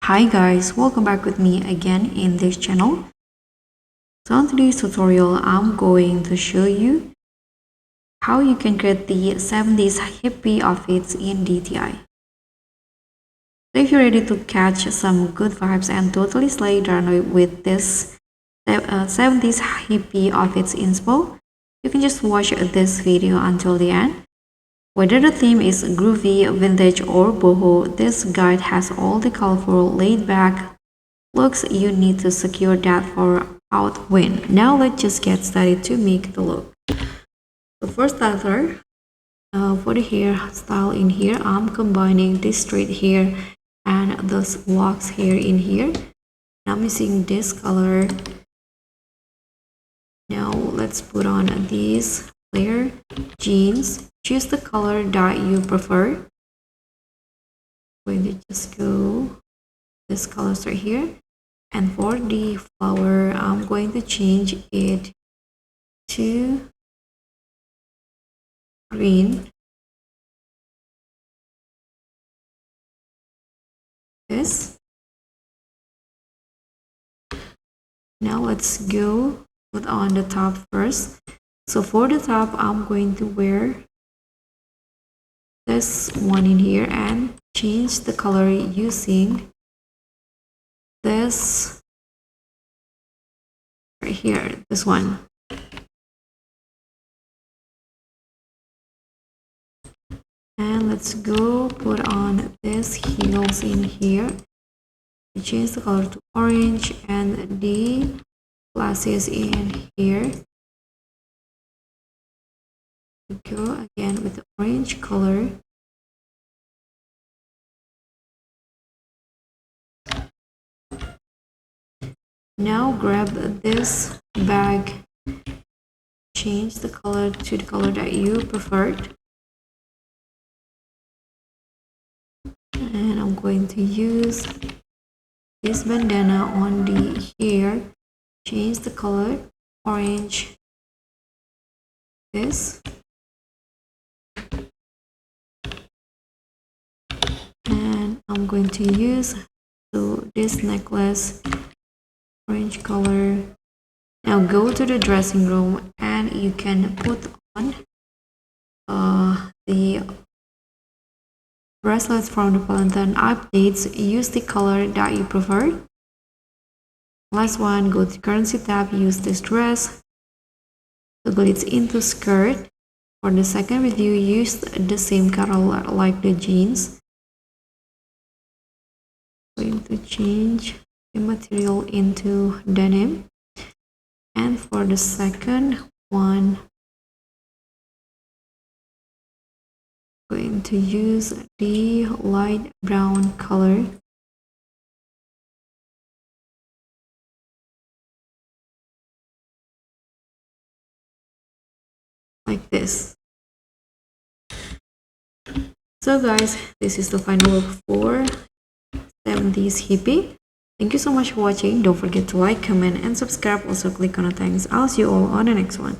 Hi guys, welcome back with me again in this channel. So on today's tutorial, I'm going to show you how you can create the 70s hippie outfits in DTI. So if you're ready to catch some good vibes and totally slay the runway with this 70s hippie outfits inspo, you can just watch this video until the end. Whether the theme is groovy, vintage, or boho, this guide has all the colorful, laid-back looks you need to secure that for out win. Now let's just get started to make the look. So for starter, for the hairstyle in here, I'm combining this straight hair and this locks hair in here. I'm using this color. Now let's put on these flair jeans. Choose the color that you prefer. I'm going to just go this color right here. And for the flower, I'm going to change it to green. This. Now let's go put on the top first. So for the top, I'm going to wear this one in here and change the color using this right here, this one. And let's go put on this heels in here. Change the color to orange and the glasses in here. Go again with the orange color. Now grab this bag, change the color to the color that you preferred. And I'm going to use this bandana on the hair, change the color, orange, this. And I'm going to use this necklace, orange color. Now go to the dressing room and you can put on the bracelets from the Valentine updates. Use the color that you prefer. Last one, go to currency tab, use this dress, toggle it into skirt. For the second video, use the same color like the jeans. Going to change the material into denim. And for the second one, going to use the light brown color. Like this. So guys, this is the final look for 70s hippie. Thank you so much for watching. Don't forget to like, comment, and subscribe. Also click on the thanks. I'll see you all on the next one.